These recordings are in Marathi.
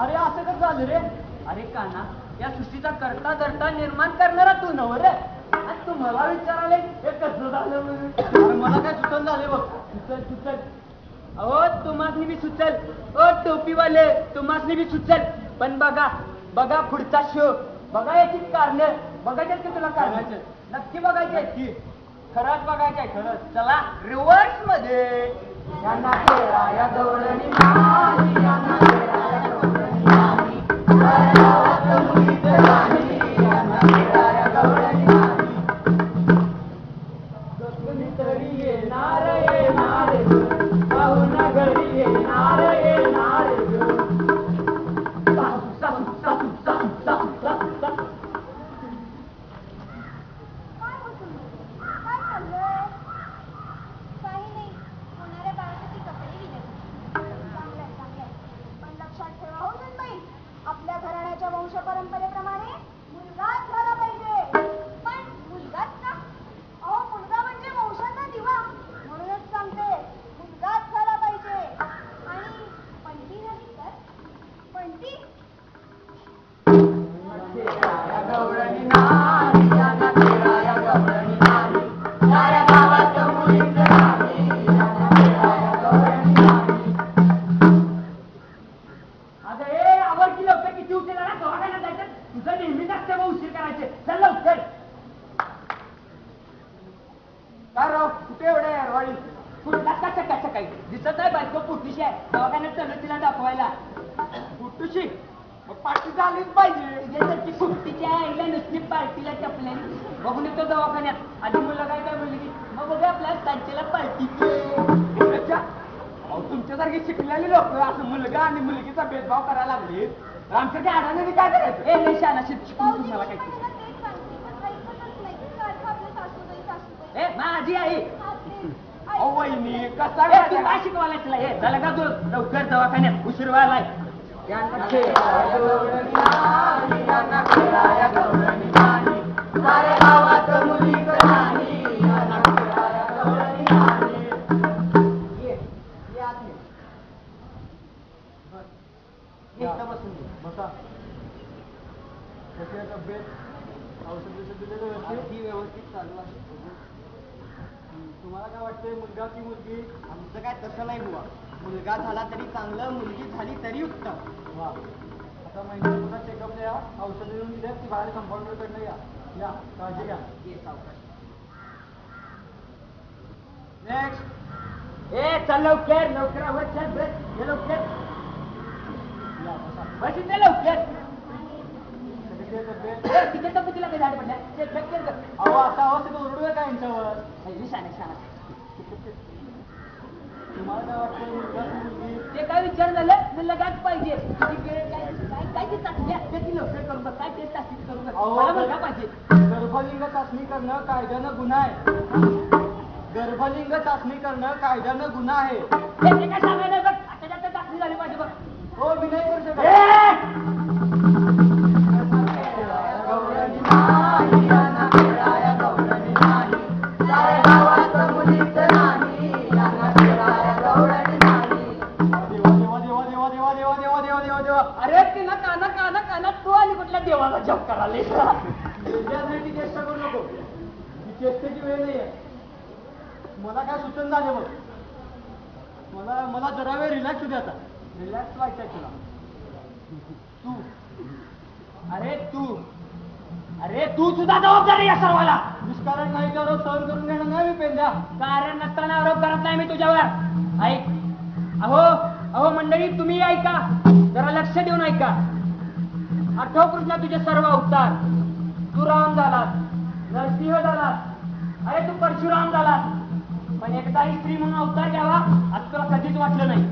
अरे असं कसं झालं रे? अरे काना, या सृष्टीचा करता धरता निर्माण करणारा तू नव रे. आणि तू मला विचाराले हे कसं झालं म्हणून? मला काय सुचन झाले बघ. सुचल. अहो तुम्हासनी बी सुचल. ओ टोपीवाले तुम्हासनी बी सुचल. पण बघा पुढचा शो. बघा याची कारण बघायच्यात की तुला कारण? नक्की बघायचे की खरंच बघायचंय खरंच. चला रिव्हर्स मध्ये. यांना खेळाया गवळणी नाही, यांना खेळाया गवळणी नाही, गावात मुलीच नाही, यांना खेळाया गवळणी नाही. कोणीतरी येणार पाहुणा घरी येणार आपल्या घराण्याच्या वंश परंपरेप्रमाणे मुलगाच झाला पाहिजे. पण मुलगाच का? अहो मुलगा म्हणजे वंशाचा दिवा. म्हणूनच सांगते मुलगाच झाला पाहिजे. आणि पंटी झाली तर पंटी गवळणी नाही, यांना खेळाया गवळणी नाही, साऱ्या गावात मुलीच नाही, यांना खेळाया गवळणी नाही. अगं ए आवर की लवकर, किती उशीर झाला? दवाखान्यात जायचं. तुझं नेहमीच असते मग उशीर करायचे. चल लवकर. काय राव कुठे एवढे अरवाळी? कुठला का काही दिसत नाही? बायको पुटुशी आहे. दवाखान्यात चालू तिला दाखवायला. पुटुशी मग पार्टी झालीच पाहिजे. त्याची कुट्टीची आईला नुसती पार्टीला टपले. बघून येतो दवाखान्यात. आधी मुलं काय बोलली की मग बघा आपल्या त्यांच्याला पार्टी. अहो तुमच्यासारखी शिकलेली लोक असं मुलगा आणि मुलगीचा भेदभाव करायला लागले. आमच्या त्या अडाण्याने काय करायचं? ए नाही शाना शिकून तुम्हाला काय ए माझी आई. अहो वहिनी कसा काय शिकवायला तुला? हे झालं का तू लवकर दवाखान्यात? उशीर व्हायलाय. यांना खेळाया गवळणी नाही, यांना खेळाया गवळणी नाही, साऱ्या गावात मुलीच नाही, यांना खेळाया गवळणी नाही. बसून बसा. कशी आहे तब्येत? औषध व्यवस्थित चालू आहे. तुम्हाला काय वाटतंय मुलगा की मुलगी? आमचं काय तसं नाही बुवा. मुलगा झाला तरी चांगलं, मुलगी झाली तरी उत्तम. वा. आता महिन्यात पुन्हा चेकअप द्या, औषधं देऊन द्या, ती बाहेर कंपाऊंडरकडनं या काळजी घ्या. नेक्स्ट. ए चल लवकर आवर. चल बस लवकर. बस इथे लवकर. तिथे तब्येतीला काही झाड पडल्या. अहो आता अवस्थेत ओरडूया का यांच्यावर? शाना तुम्हाला काय वाटतं मुलगा मुलगी? ते काय विचार झालं? लगाच पाहिजे. काय ती चाचणी असते ती लवकर करून बघ. काय ते चाचणी करून बघा पाहिजे. गर्भलिंग चाचणी करणं कायद्यानं गुन्हा आहे. गर्भलिंग चाचणी करणं कायद्यानं गुन्हा आहे. हे काय सांगायला बघ. आता चाचणी झाली पाहिजे बघ. हो मी नाही करू शकत. अरे तिला काना तू आणि कुठल्या देवाला जप कराले? त्यासाठी चेष्टा करू नको. ही चेष्टेची वेळ नाही आहे. मला काय सूचन झाले बघ. मला जरा वेळ रिलॅक्स होते. आता रिलॅक्स व्हायचंय तुला. तू सुद्धा जबाबदारी या सर्वाला. निष्कारण नाही आरोप सहन करून घेणार नाही मी पेंद्या. कारण नसताना आरोप करत नाही मी तुझ्यावर. ऐक. अहो मंडळी तुम्ही ऐका. जरा लक्ष देऊन ऐका. आठव कृष्णा तुझे सर्व अवतार. तू राम झालास, नरसिंह झालास, अरे तू परशुराम झालास. पण एकदाही स्त्री म्हणून अवतार घ्यावा असं तुला कधीच वाटलं नाही.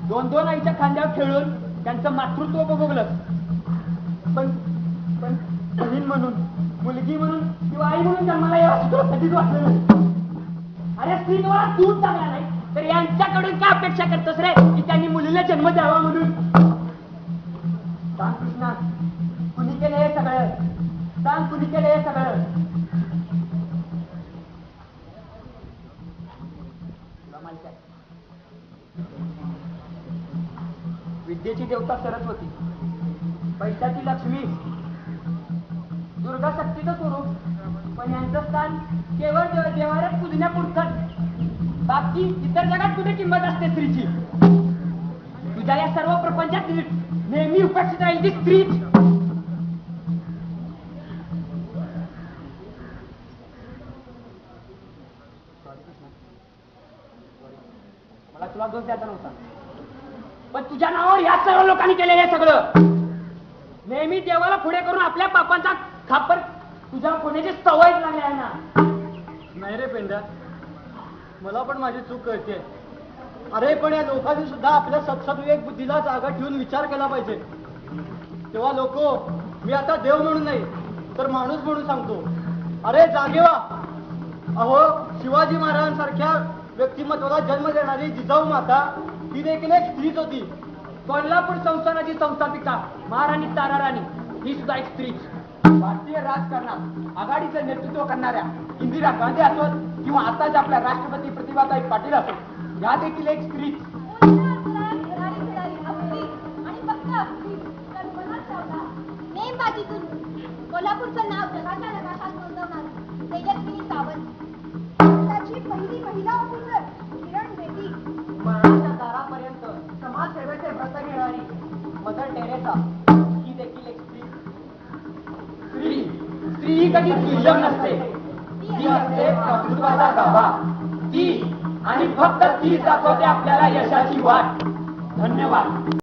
दोन आईच्या खांद्यावर खेळून त्यांचं मातृत्व बघवलं. पण बहीण म्हणून, मुलगी म्हणून किंवा आई म्हणून जन्माला यावं तुला कधीच वाटलं नाही. अरे स्त्री तुम्हाला दूध चांगला नाही तर यांच्याकडून काय अपेक्षा करतोस रे की त्यांनी मुलीला जन्म द्यावा म्हणून? सांग कृष्णा, कुणी केलं हे सगळं? सांग कुणी केलं हे सगळं? तुला माहित आहे विद्येची देवता सरस्वती, पैशाची लक्ष्मी, दुर्गा शक्तीचं स्वरूप, पण यांचं स्थान केवळ देवाऱ्यात पूजण्यापुरतंच. बाकी इतर जगात कुठे किंमत असते स्त्रीची? तुझ्या या सर्व प्रपंचात नेहमी उपस्थित राहील ती स्त्रीच. मला तुला दोष द्यायचा नव्हता, पण तुझ्या नावावर या सर्व लोकांनी केलेलं आहे सगळं. नेहमी देवाला पुढे करून आपल्या पापांचा खापर तुझ्या पुण्याची सवय लागली आहे ना. नाही रे पेंड्या, मला पण माझी चूक कळते. अरे पण या लोकांनी सुद्धा आपल्या सत्सविवेक बुद्धीला जागा ठेवून विचार केला पाहिजे. तेव्हा लोक, मी आता देव म्हणून नाही तर माणूस म्हणून सांगतो, अरे जागे व्हा. अहो, शिवाजी महाराजांसारख्या व्यक्तिमत्वाला जन्म देणारी जिजाऊ माता ही देखील एक स्त्रीच होती. कोल्हापूर संस्थानाची संस्थापिका महाराणी ताराराणी ही सुद्धा एक स्त्रीच. भारतीय राजकारणात आघाडीचं नेतृत्व करणाऱ्या इंदिरा गांधी असोत किंवा आताच आपल्या राष्ट्रपती प्रतिभाताई पाटील असोत, या देखील एक स्त्रीच. कोल्हापूरचं नाव जगाच्या नकाशात नोंदवणार तेजस्विनी सावंत, त्याची पहिली महिला ऑफिसर किरण बेदी, मरणाच्या दारापर्यंत समाजसेवेचे व्रत घेणारी मदर टेरेसा ही देखील एक स्त्री. स्त्री ही कधी दुर्लभ नसते, ती असते कर्तृत्वाचा गाभा. ती आणि फक्त ती दाखवते आपल्याला यशाची वाट. धन्यवाद.